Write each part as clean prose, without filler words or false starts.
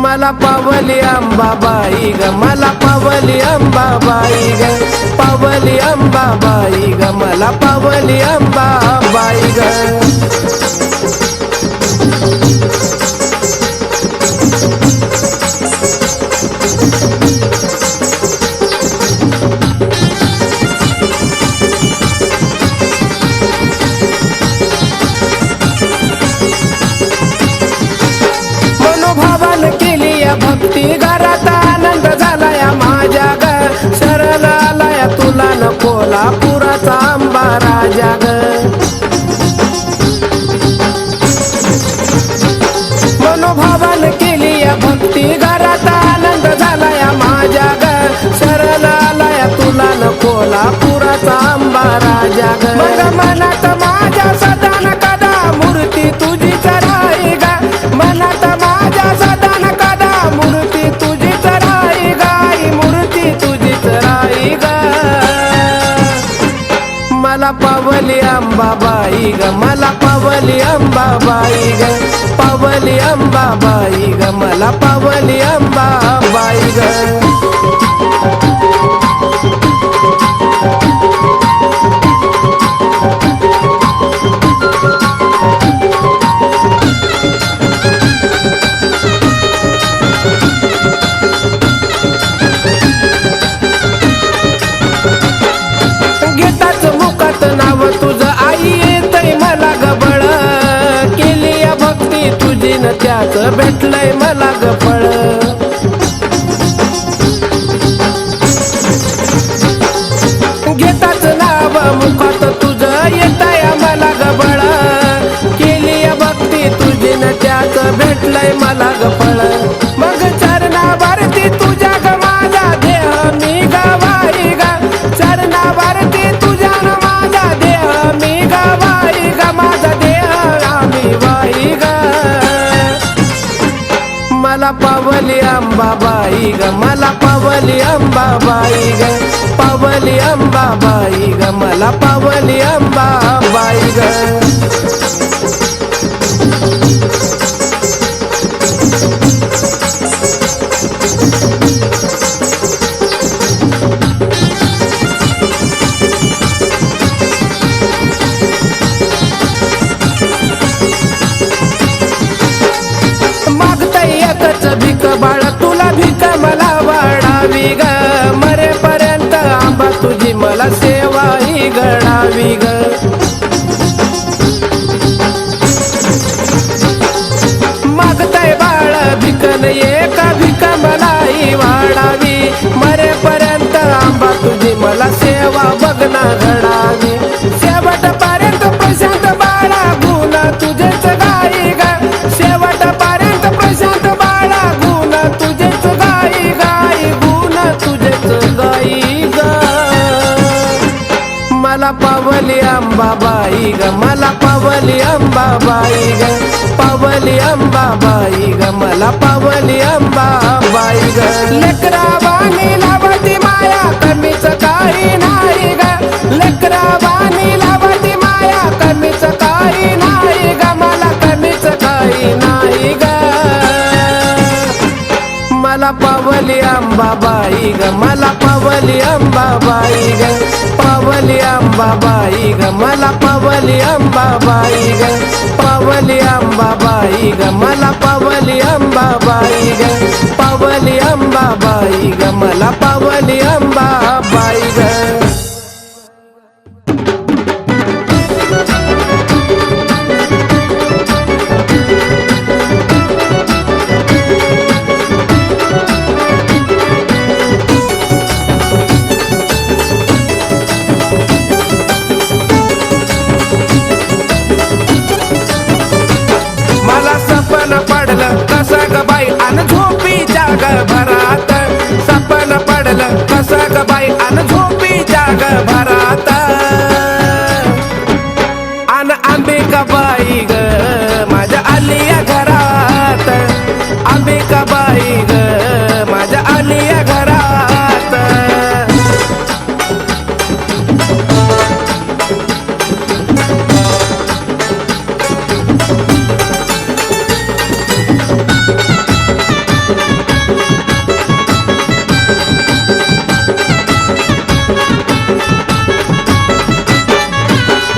मला पावली अंबाबाई ग, मला पावली अंबाबाई ग, पावली अंबाबाई ग, मला पावली अंबाबाई ग। भक्ती घरात आनंद झालाय माझ्या ग, शरण आलाय तुला न कोल्हापुराचा अंबा राजा ग। मनोभावान केली या भक्ती घरात आनंद झालाय माझ्या ग, शरण आलाय तुला न कोल्हापुराचा अंबा राजा ग। मग मनात माझ्या सदा न कदा मूर्ती तुझीच राही ग, मनात माझ्या सदा न कदा मूर्ती तुझीच राही गाई, मूर्ती तुझीच राही ग। मला पावली अंबाबाई ग, मला पावली अंबाबाई ग, पावली अंबाबाई ग, मला पावली अंबाबाई ग। त्याच भेटलंय मला ग फळ, घेताच नाव मुखात तुझं येताय मला ग बळ, केली भक्ती तुझी न त्याच भेटलंय मला ग फळ। मग चरणावरती तुझ्या ग माझा देह मी गवाई ग, चरणावरती तुझ्या न माझा देह मी गवाई ग, माझा देह आम्ही वाई ग। मला पावली अंबाबाई ग, मला पावली अंबाबाई ग, पावली अंबाबाई ग, मला पावली अंबाबाई ग। भीक बाळ तुला भीक मला वाढावी ग, मरेपर्यंत आंबा तुझी मला सेवा ही घडावी ग। मागताय बाळ भीक एक भीक मलाही वाढावी, मरेपर्यंत आंबा तुझी मला सेवा बघना घडावी। शेवटपर्यंत प्रशांत बाळा गुण तुझेच गाई ग, शेवटपर्यंत प्रशांत बाळा गुण तुझेच गाई गाई, गुण तुझेच गाई ग। मला पावली अंबाबाई ग, मला पावली अंबाबाई ग, पावली अंबाबाई ग, मला पावली अंबाबाई ग। लेकरावानी लावती माया कमीच काही नाही ग, लेकरावानी लावती माया कमीच काही नाही ग, मला कमीच काही नाही ग। मला पावली अंबाबाई ग, मला पावली अंबाबाई ग, पावली अंबाबाई ग, मला पावली अंबाबाई ग, पावली अंबाबाई ग, मला पावली अंबाबाई ग, पावली अंबाबाई ग, मला पावली अंबाबाई ग। कसा ग बाई अन झोपीच्या ग भरात अन अंबिकाबाई ग माझ्या आलिया घरात अंबिकाबाई ग माझ्या आलिया घरात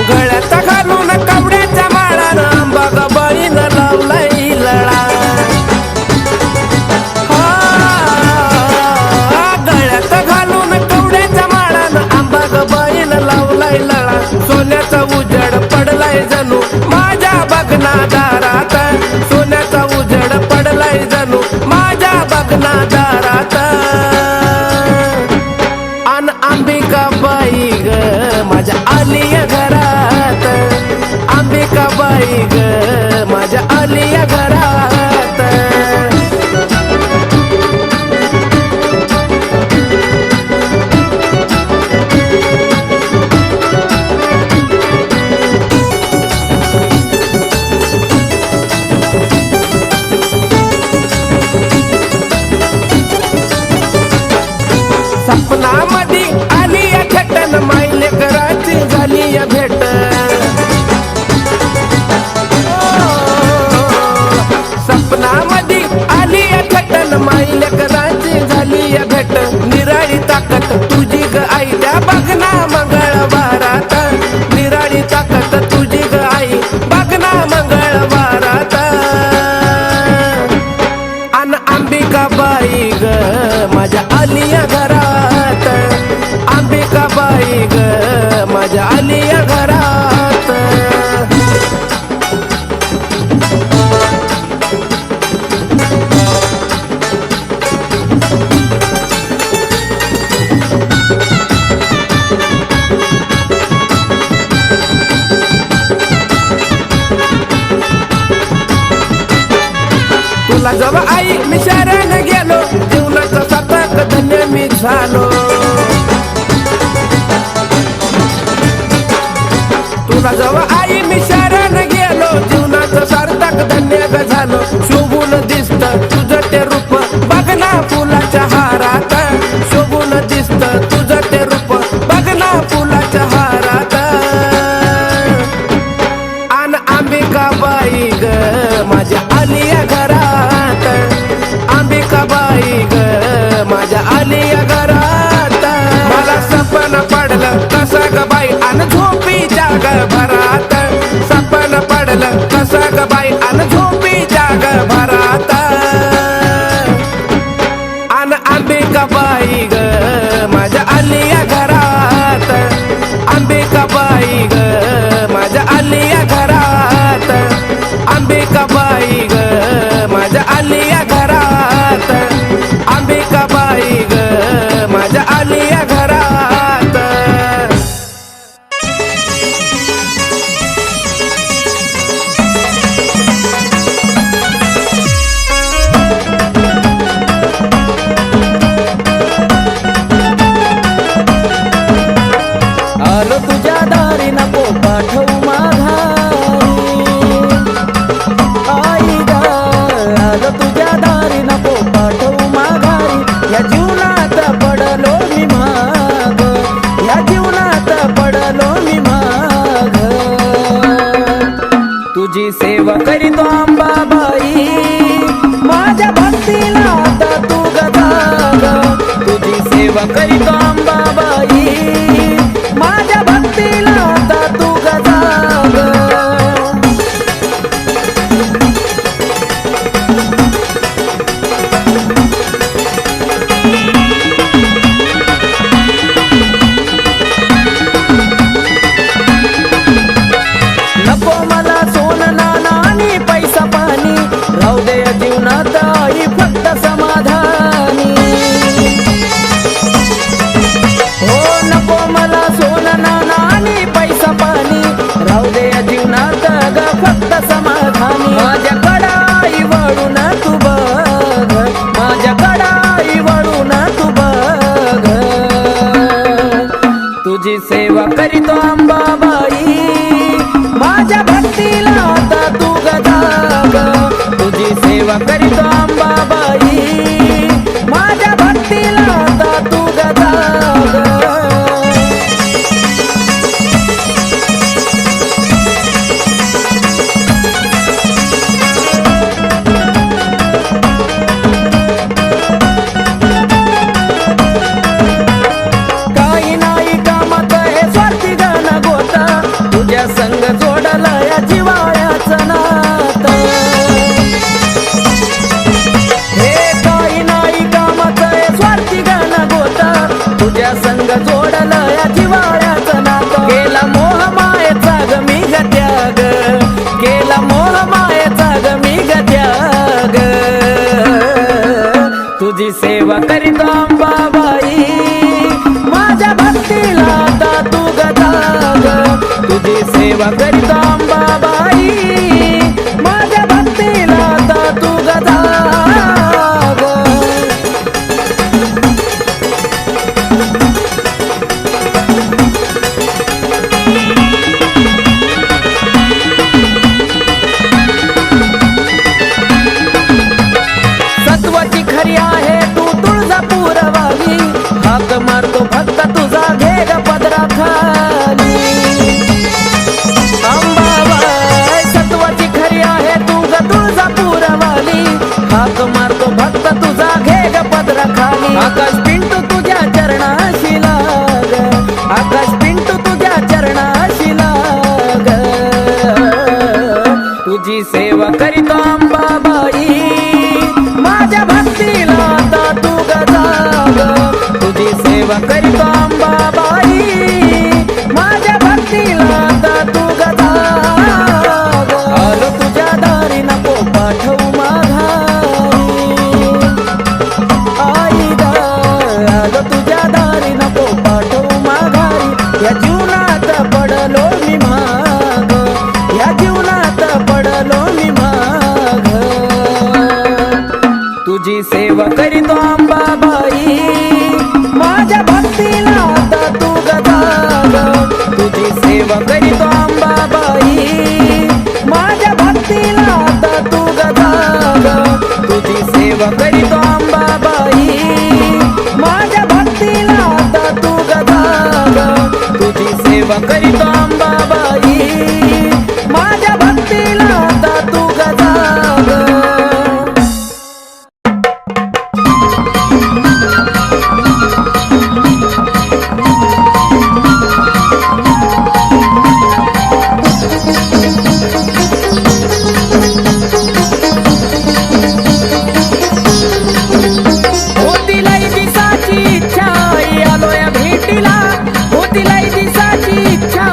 गळ्यात घालून कवड्याच्या माळानं अंबाबाईनं लावलाय लळा गळ्यात घालून कवड्याच्या माळानं अंबाबाईनं लावलाय लळा सोन्याचा उजड पडलाय जणू माझ्या बघना दारात सोन्याचा उजड पडलाय जणू माझ्या बघना दारात अन अंबिकाबाई ग माझ्या आलिया घरात अंबिकाबाई ग माझ्या आलिया घरात सपनामध्ये आली या खेटन मायले कराची झाली या भेट सपनामध्ये आली या खेटन मायले कराची झाली या भेट निराळी ताकद तुझी ग आई त्या बघना मंगळवारात निराळी ताकद तुझी ग आई बघना मंगळवारात अन अंबिकाबाई ग माझ्या आलिया घरात अंबिकाबाई ग माझ्या आलिया घरात तुला जवळ आई मी शरण गेलो जीवनाचं सार्थक धन्य मी झालो तुला जवळ आई मी शरण गेलो जीवनाचं सार्थक धन्य ग झालो शोभून दिसत तुझं ते रूप बघना फुलाच्या हारात शोभून दिसत तुझं ते रूप बघना फुलाच्या हारात अन अंबिकाबाई ग माझ्या आलिया घरात अंबिकाबाई ग माझ्या आलिया घरात मला सपन पडलं कसं ग बाई अन झोपीच्या ग भरात सपन पडलं कसं ग बाई अन झोपीच्या ग भरात अन अंबिकाबाई ग माझ्या आलिया घरात अंबिकाबाई ग माझ्या आलिया घरात अंबिकाबाई ग माझ्या आलिया घरात अंबिकाबाई ग माझ्या आलिया घरात आलो तुझ्या दारी नको पाठवू माघारी आई ग आलो तुझ्या दारी नको पाठवू माघारी या जीवनात पडलो मी माग या जीवनात पडलो मी माग तुझी सेवा करीतो अंबाबाई माझ्या भक्तीला आता तू गदा तुझी सेवा करीतो अंबाबाई माझ्या भक्तीला आता तू गदा नको मला सोनं नाणं आणि पैसा पाणी राहू दे जीवनात आई फक्त समाधानी हो नको माझ्या भक्तीला आता तू गजाग तुझी सेवा करीतो अंबाबाई माझ्या भक्तीला आता तू गजाग संग जोडला या जिवाळ्याचं नात हे काही नाही कामात स्वार्थी गण गोत तुझ्या संग जोडला या जिवाळ्याचं नात केला मोह मायेचा ग मी ग त्याग केला मोह मायेचा ग मी ग त्याग तुझी सेवा करीत अंबाबाई माझ्या भक्तीला आता तू गजाग तुझी सेवा करीत अंबाबाई माझ्या भक्तीला आता तू गजाग सत्वाची खरी आहे तू तुळजापूरवाली हाक मारतो भक्त तुझा घे ग पदराखाली अंबाबाई सत्वाची खरी आहे तू ग तुळजापूरवाली हाक मारतो भक्त तुझा घे ग पदराखाली आकाश पिंटू तुझ्या चरणाशी लाग आकाश पिंटू तुझ्या चरणाशी लाग तुझी सेवा करीतो अंबाबाई माझ्या भक्तीला आता तू गजाग तुझी सेवा करीतो अंबाबाई माझ्या भक्तीला आता तू गजाग आलो तुझ्या दारी नको पाठवू माघारी आई ग आलो तुझ्या दारी नको पाठवू माघारी या जीवनात पडलो मी माग या जीवनात पडलो मी माग तुझी सेवा करीतो अंबाबाई माझ्या भक्तीला आता तू गजाग तुझी सेवा करीतो अंबाबाई माझ्या भक्तीला आता तू गजाग तुझी सेवा करीतो अंबाबाई माझ्या भक्तीला आता तू गजाग तुझी सेवा करीतो अंबाबाई माझ्या भक्तीला आता तू गजाग होती लई दिसाची इच्छा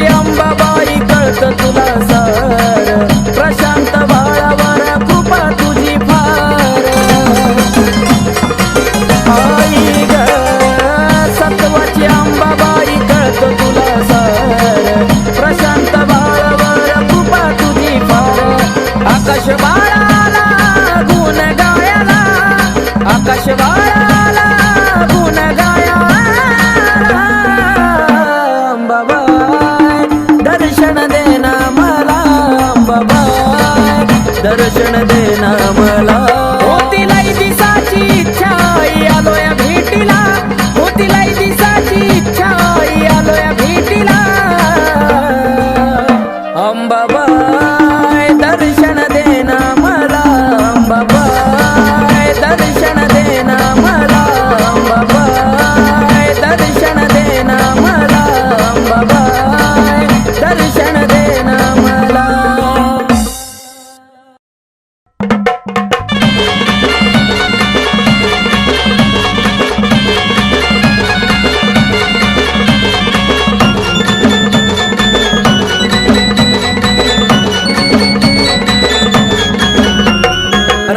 सत्वाची अंबाबाई कळत तुला सार प्रशांत बाळावर कृपा तुझी फार आई ग सत्वाची अंबाबाई कळत तुला सार प्रशांत बाळावर कृपा तुझी फार आकाश बाळाला गुण गायला आकाश बाळाला गुण गायला अंबाबाई दर्शन देना मला अंबाबाई दर्शन देना मला होती लाई दिसाची इच्छा आलोय भेटीला होती लाई दिसाची इच्छा आलोय भेटीला अंबाबाई दर्शन देना मला अंबाबाई दर्शन देना मला अंबाबाई दर्शन देना मला अंबाबाई दर्शन देना मला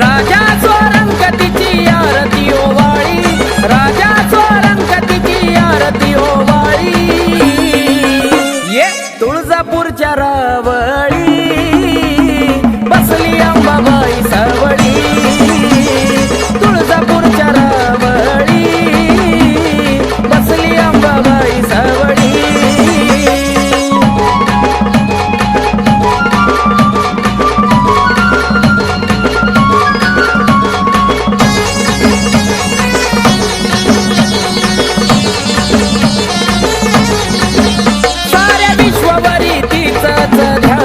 राजा स्वरंगतीची आरती ओवाळी राजा स्वरंगतीची आरती ओवाळी ये तुळजापूरच्या रावळी बसली अंबाबाई सावळी तुळजापूरच्या रावळी बसली अंबाबाई सावळी साऱ्या विश्वावरी तिचंच ध्यान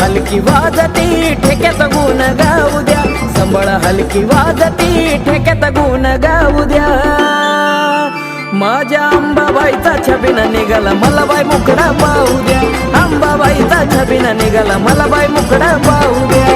हलकी वाजती ठेक्यात गुण गाऊ द्या, संबळ हलकी वाजती ठेक्यात गुण गाऊ द्या. माझ्या अंबाबाईचा छबिना निघाला मला बाई मुकडा पाहू द्या, अंबाबाईचा छबिना निघाला मला बाई मुकडा पाहू द्या.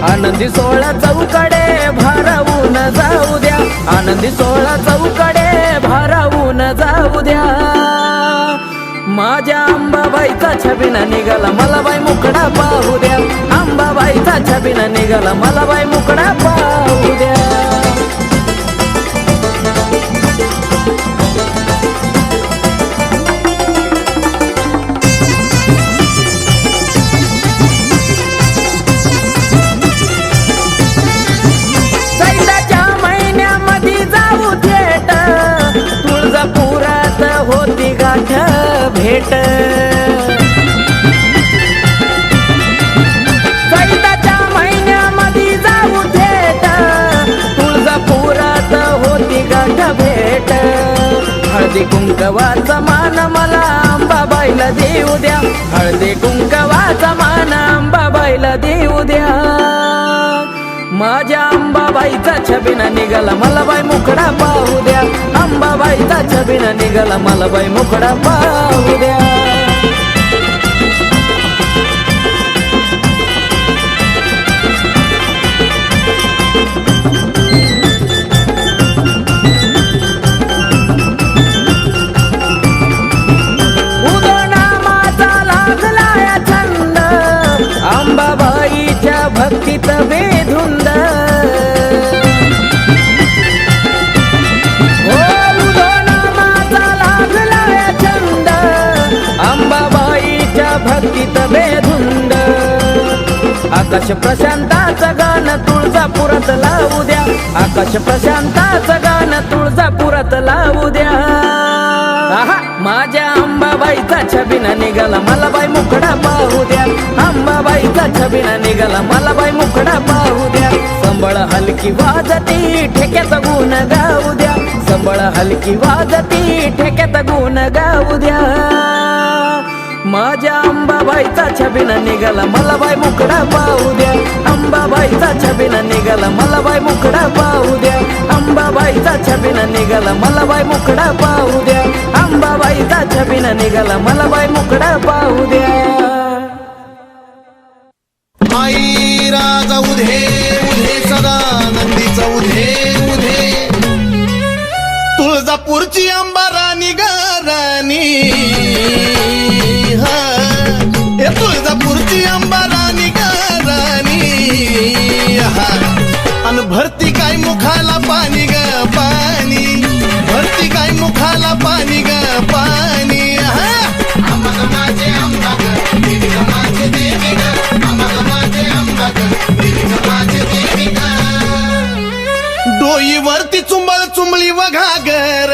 आनंदी सोळा चौकडे भारावून जाऊ द्या, आनंदी सोळा चौकडे भारावून जाऊ द्या. माझ्या अंबाबाईचा छबिना निघाला मला बाई मुकडा पाहू द्या, अंबाबाईचा छबिना निघाला मला बाई मुकडा पाहू द्या. होती गाठ भेट, चैताच्या महिन्यामध्ये जाऊ थेट, तुळजापुरात होती गाठ भेट. हळदी कुंकवाचा मान मला अंबाबाईला देऊ द्या, हळदी कुंकवाचा मान अंबाबाईला देऊ द्या. माझ्या अंबाबाईचा छबिना निघाला मला बाई मुकडा पाहू द्या, अंबाबाईचा छबिना निघाला मला बाई मुकडा पाहू द्या. उदनामाचा लागलाय छंद, अंबाबाईच्या भक्तीत बेधुंद. भक्तीत बेधुंद, आकाश प्रशांताचं गाणं तुळजापुरात लावू द्या, आकाश प्रशांताचं गाणं तुळजापुरात लावू द्या. माझ्या अंबाबाईचा छबिना निघाला मला बाई मुकडा पाहू द्या, अंबाबाईचा छबिना निघाला मला बाई मुकडा पाहू द्या. संबळ हलकी वाजती ठेक्यात गुण गाऊ द्या, संबळ हलकी वाजती ठेक्यात गुण गाऊ द्या. माझ्या अंबाबाईचा छबिना निघाला मला बाई मुकडा पाहू द्या, अंबाबाईचा छबिना निघाला मला बाई मुकडा पाहू द्या, अंबाबाईचा छबिना निघाला मला बाई मुकडा पाहू द्या, अंबाबाईचा छबिना निघाला मला बाई मुकडा पाहू द्या. आई राजा उधे उधे सदा नंदीचा उधे उधे, तुळजापूरची अंबा राणी गाराणी, तुळजापूरची अंबा राणी गाराणी. अन भरती काय मुखाला पाणी ग पाणी, भरती काय मुखाला पाणी ग पाणी. माझे अंबा ग देवी ग, माझे देवी ग, माझे अंबा ग देवी ग, माझे देवी ग. डोईवरती चुंबळ चुंबळी वघागर,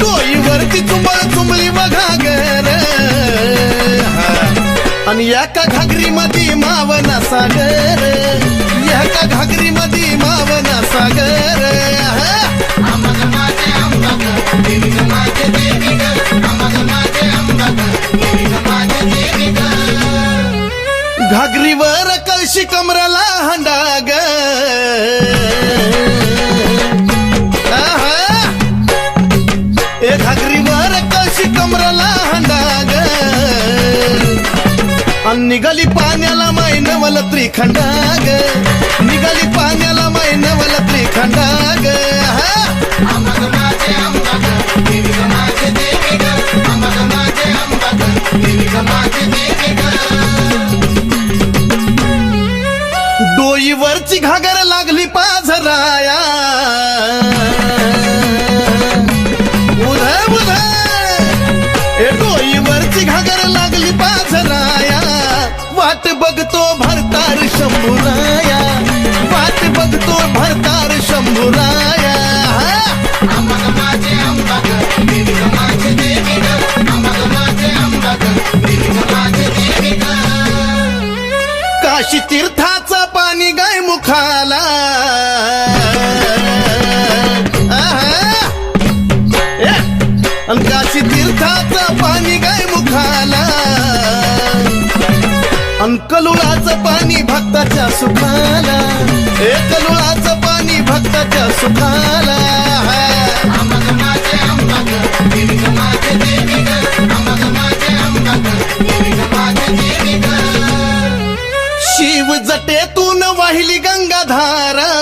डोईवरती चुंबळ चुंबळी वघागर. आणि एका घागरी मध्ये मावना सागर, एका घागरी मध्ये मावना सागर. माझे अंबा ग देवी ग, माझे देवी ग, माझे अंबा ग देवी ग, माझे देवी ग. घागरीवर कळशी कमराला हंडाग, घागरीवर कळशी कमराला हंडाग. निघाली पाण्याला मैनवल त्रिखंडाग, निघाली पाण्याला मैनवल त्रिखंडाग. माझे अंबा ग देवी ग, माझे देवी ग, माझे अंबा ग देवी ग, माझे देवी ग. डोईवरची घागर लागली पाझराया, शंभूराया वाट बघतो भरतार शंभूराया अंबाग माझे अंबाग देवी ग माझे देवी ग अंबाग माझे अंबाग देवी ग माझे देवी ग काशी तीर्थाचं पाणी गाय मुखाला काशी तीर्थाचं पाणी गाय मुखाला कलुळाचं पाणी भक्ताच्या सुखाला कलुळाचं पाणी भक्ताच्या सुखाला अंबाग माझे अंबाग देवी ग माझे देवी ग अंबाग माझे अंबाग देवी ग माझे देवी ग शिव जटेतून वाहिली गंगाधारा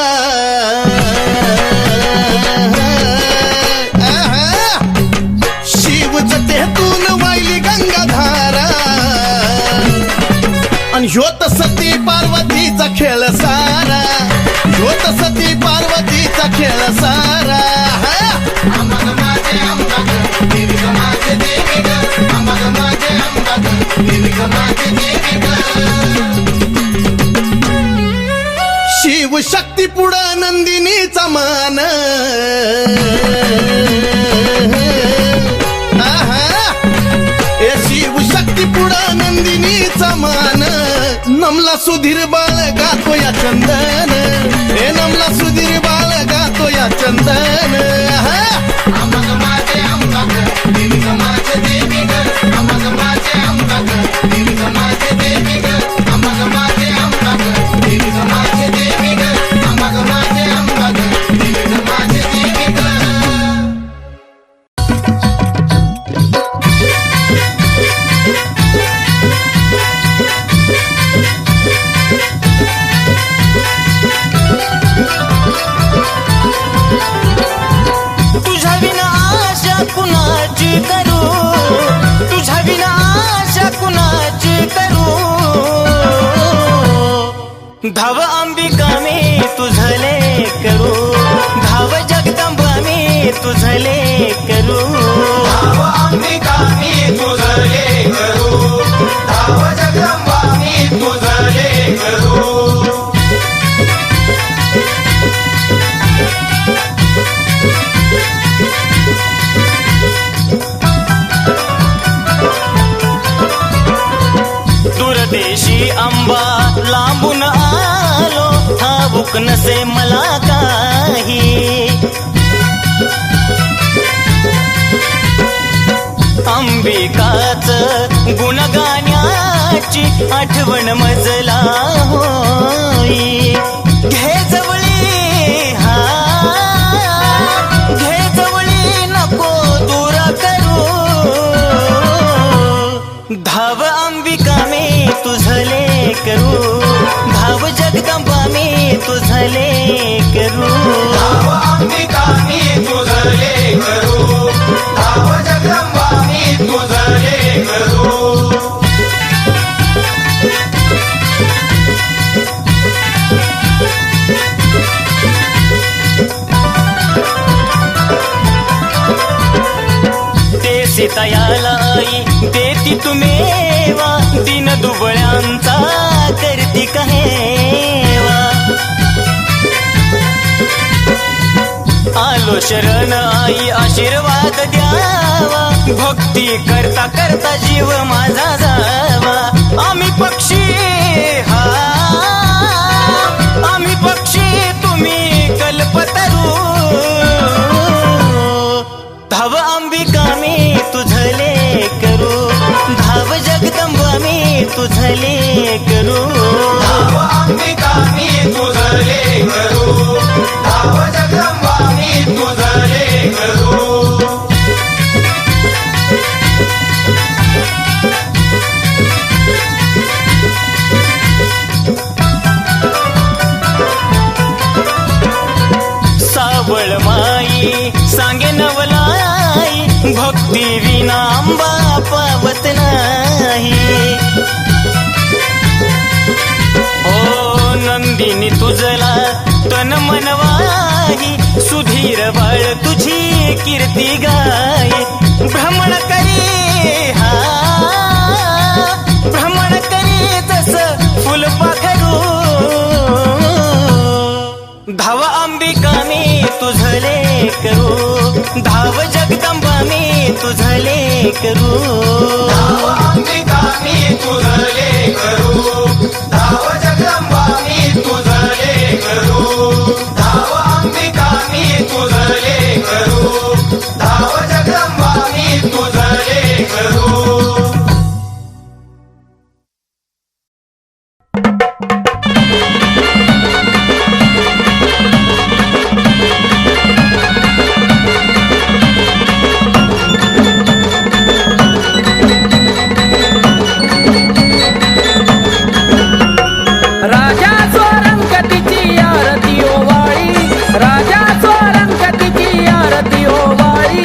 शिव जटेतून वाहिली गंगाधारा आणि ह्योत सती पार्वतीचा खेळ सारा ह्योत सती पार्वतीचा खेळ सारा अंबाग माझे अंबाग देवी ग माझे देवी ग अंबाग माझे अंबाग देवी ग माझे देवी ग शिव शक्ती पुढं नंदिनीचा मान शिव शक्ती पुढं नंदिनीचा मान नमला सुधीर बाळ गातो या चंदन नमला सुधीर बाळ गातो या चंदन अंबाग माझे अंबाग देवी ग माझे देवी ग अंबाग माझे अंबाग देवी ग माझे देवी ग अंबाग माझे अंबाग देवी ग माझे देवी ग अंबाग माझे अंबाग देवी ग माझे देवी ग तुझ्या विना आशा कुणाची करू तुझ्या विना आशा कुणाची करू धाव अंबिका मी तुझले करू धाव जगदंबा मी तुझले करू धाव अंबिका मी तुझले करू धाव जगदंबा मी तुझले करू दूरदेशी अंबा लांबून आलो ठाऊक नसे मला काही अंबिकाच गुणगाण्याची आठवण मजला होई घे जवळी हा घे जवळी नको दूर करू धाव अंबिका मी तुझले करू धाव जगदंबा मी तुझले करू धाव अंबिका मी तुझले करू धाव जगदंबा मी तुझले करू ते सीतायाला आई देती तुम्हेवा दिन दुबळ्यांचा करती कहेवा आलो शरण आई आशीर्वाद द्यावा भक्ती करता करता जीव माझा जावा आम्ही पक्षी हा आम्ही पक्षी तुम्ही कल्पतरू धाव अंबिका मी तुझले करू धाव जगदंबा मी तुझले करू धाव अंबिका मी तुझले करू धाव जगदंबा मी तुझले करू सावळ माई सांगे नवलाई भक्ती विना अंबा पावत नाही ओ नंदिनी तुझला तन मनवाही सुधीर बाळ तुझी कीर्ती गाय भ्रमण करी हा भ्रमण करी तस फुल पाखरू धाव अंबिका मी तुझले करू, धाव जगदंबा मी तुझले करू, धाव अंबिका मी तुझले करू, धाव जगदंबा मी तुझले करू, धाव अंबिका मी तुझले करू, धाव जगदंबा मी तुझले करू. राजा स्वरंगतीची आरती ओवाळी, राजा स्वरंगतीची आरती ओवाळी.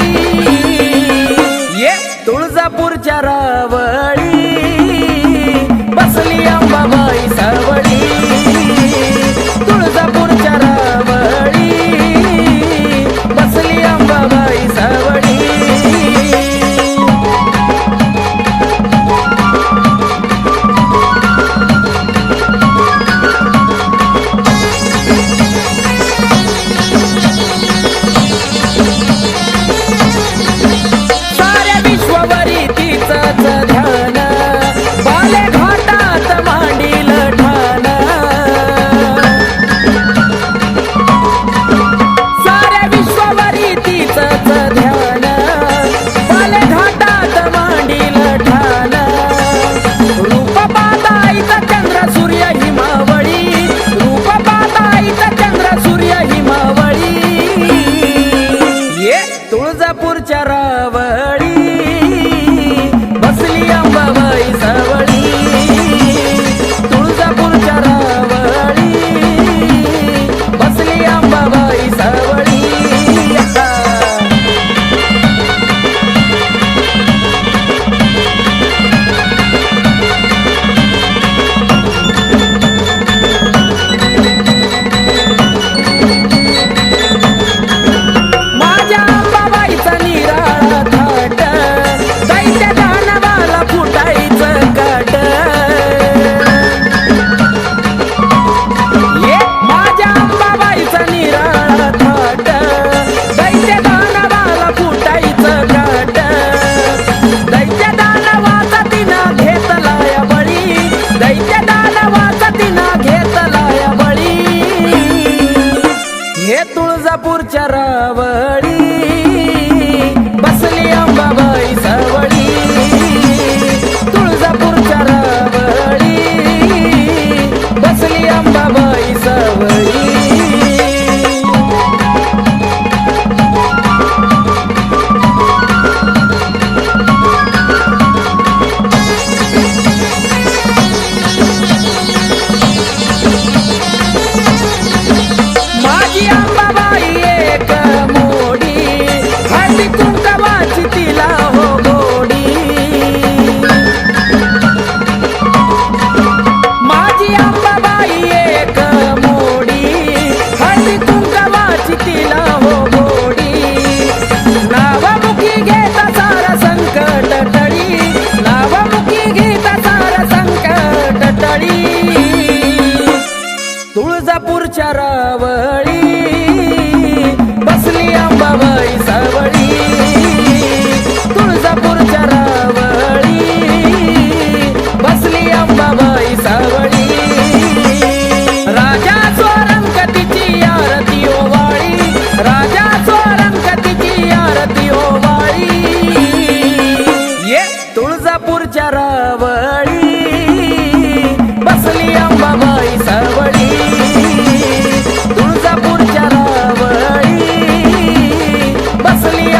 ये तुळजापूरच्या रावळी बसली अंबाबाई सावळी, तुळजापूरच्या रावळी बसली अंबाबाई सावळी. साऱ्या विश्वावरी तिचंच ध्यान, बाले घाटात मांडील ठाण. साऱ्या विश्वावरी तिचंच ध्यान, बाले घाटात मांडील ठाण. रूप पाहताईचा चंद्र सूर्य हिमावळी, रूप पाहताईचा चंद्र सूर्य हिमावळी. ये तुळजापूरच्या रावळी बसली अंबाबाई सावळी, तुळजापूरच्या रावळी बसली अंबाबाई सावळी. माझ्या अंबाबाईचा निराळा थाट, दैत्य दानवाला फुटायचं काट. ये माझ्या अंबाबाईचा निराळा थाट, दैत्य दानवाला फुटायचं काट. दैत्य दानवाचा तिनं घेतलाय बळी, दैत्य दानवाचा तिनं घेतलाय बळी. हे तुळजापूरच्या रावळी बसली अंबाबाई सावळी, तुळजापूरच्या रावळी बसली अंबाबाई सावळी. माझी अंबाबाई एक मोडी, हळदी कुंकवाची तिला हो गोडी. माझी अंबाबाई एक मोडी, हळदी कुंकवाची तिला हो गोडी. नावामुखी घेता सारा संकट टळी, नावामुखी घेता सारा संकट टळी. तुळजापूरच्या रावळी बसली अंबाबाई सावळी, तुळजापूरच्या रावळी बसली अंबाबाई सावळी. राजा स्वरंगतीची आरती ओवाळी, राजा स्वरंगतीची आरती ओवाळी. ये तुळजापूरच्या रावळी बसली अंबाबाई सावळी, तुळजापूरच्या रावळी बसली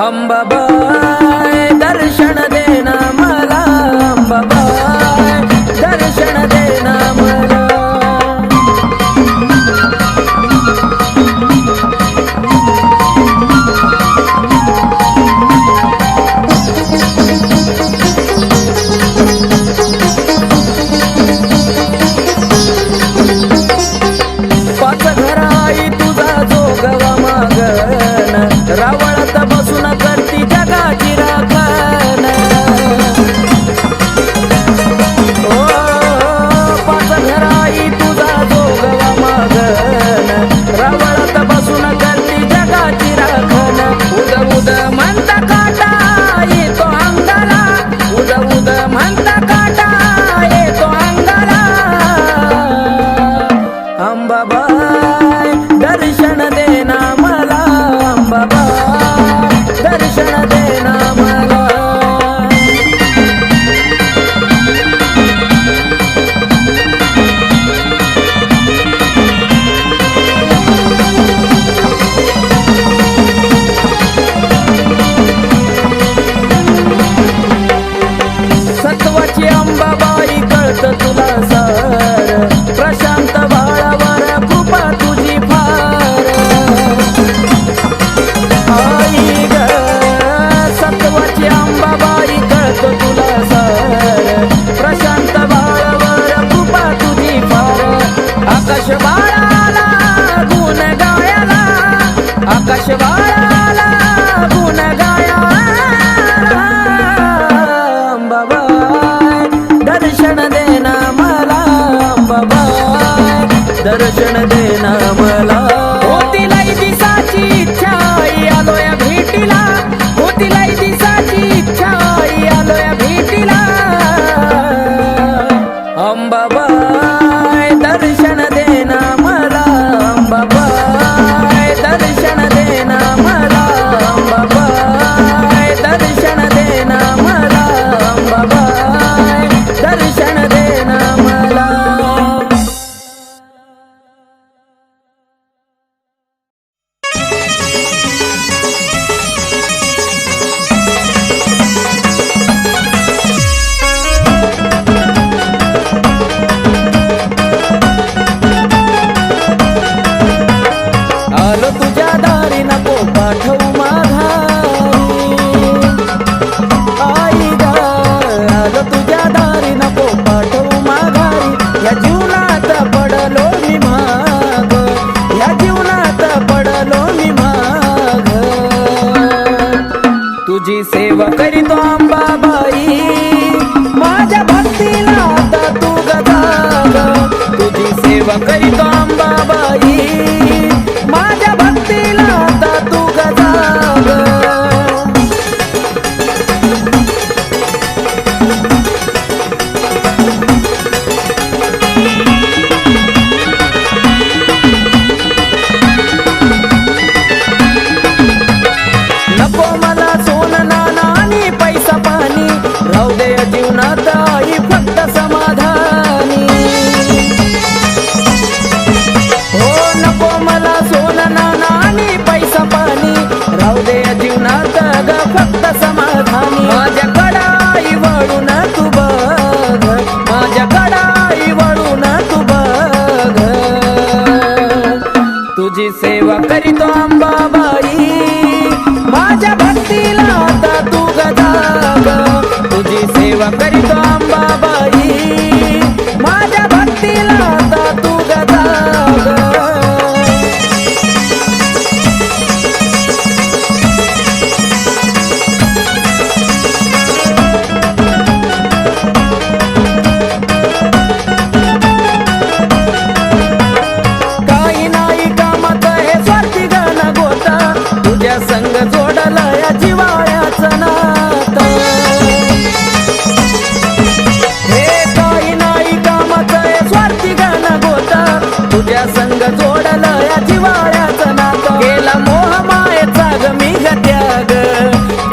अंबाबाई दर्शन देना मला, अंबाबाई दर्शन देना मला. पाच घराई तुझा जोगवा मागन, रावळात बसून करती जगाची राखण. ओ पाच घराई तुझा जोगवा मागन, रावळात बसून करती जगाची राखण. उद उद म्हणता काटा येतो अंगाला, उद उद म्हणता काटा येतो अंगाला. अंबाबाई दर्शन देना मला, अंबाबाई दर्शन देना मला. सत्वाची अंबाबाई कळत तुला सार, प्रशांत बाळावर कृपा तुझी फार. आई ग सत्वाची अंबाबाई कळत तुला सार, प्रशांत बाळावर कृपा तुझी फार. आकाश बाळाला गुण गायला, आकाश बाळाला गुण गायला. अंबाबाई दर्शन देना मला, अंबाबाई दर्शन देना मला. होतीलाई दिसाची इच्छा आलोया भेटीला, होतीलाई दिसाची इच्छा आलोया भेटीला. अंबाबाई दर्शन देना मला, अंबाबाई दर्शन देना मला, अंबाबाई दर्शन देना मला, अंबाबाई दर्शन देना मला. आलो तुझ्या दारी नको पाठवू माघारी. आई ग आलो तुझ्या दारी नको पाठवू माघारी. या जीवनात पडलो मी माग, या जीवनात पडलो मी माग. तुझी सेवा करीतो अंबाबाई, माझ्या भक्तीला आता तू गजाग. तुझी सेवा करीतो अंबाबाई, माझ्या भक्तीला आता तू गजाग. नको मला सोनं नाणं आणि पैसा पाणी, राहू दे जीवनात आई फक्त समाधानी. हो नको मला सोनं नाणं आणि पैसा पाणी, राहू दे जीवनात ग फक्त समाधानी. माझ्याकडं आई वळून तू बघ, माझ्याकडं आई वळून तू बघ. तुझी सेवा करीतो अंबाबाई, माझ्या भक्तीला आता तू गजाग. तुझी सेवा करीतो अंबाबाई, माझ्या भक्तीला आता तू गजाग. काही नाही कामात हे स्वार्थी गण गोता, तुझ्या संग जोडला या जिवाळ्याचं नातं. हे काही नाही कामात हे स्वार्थी गण गोता, तुझ्या संग जोडला या जिवाळ्याचं नातं. केला मोह मायेचा ग मी ग त्याग,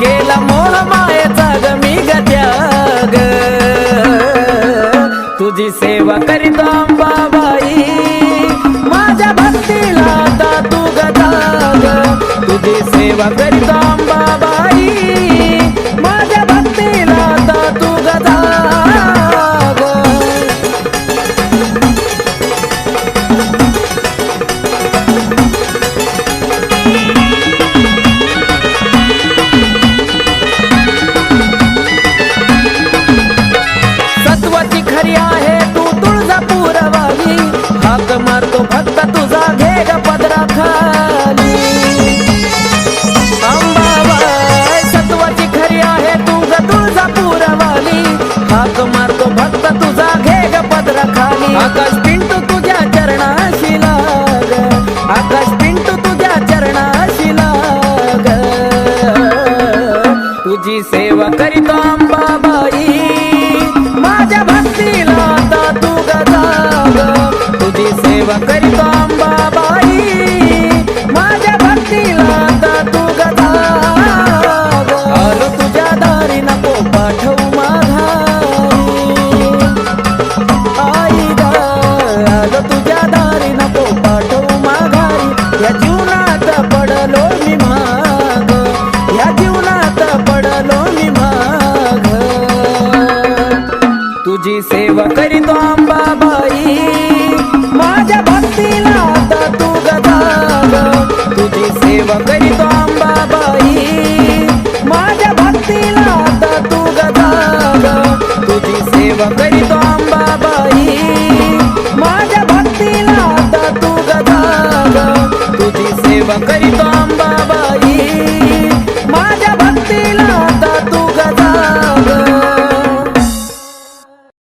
केला मोह मायेचा ग मी ग त्याग. तुझी सेवा करीतो अंबाबाई, माझ्या भक्तीला आता तू गजाग. तुझी सेवा करीतो अंबाबाई, तुझी सेवा करीतो अंबाबाई माझ्या भक्तीला आता तू गजाग तुझी सेवा करीतो अंबाबाई माझ्या भक्तीला आता तू गजाग आलो तुझ्या दारी नको पाठवू माघारी आई ग आलो तुझ्या दारी नको पाठवू माघारी या जीवनात पडलो मी माग या जीवनात पडलो मी माग तुझी सेवा करीतो अंबाबाई माझ्या भक्तीला आता तू गजाग तुझी सेवा करीतो अंबाबाई माझ्या भक्तीला आता तू गजाग तुझी सेवा करीतो अंबाबाई माझ्या भक्तीला आता तू गजाग तुझी सेवा करीतो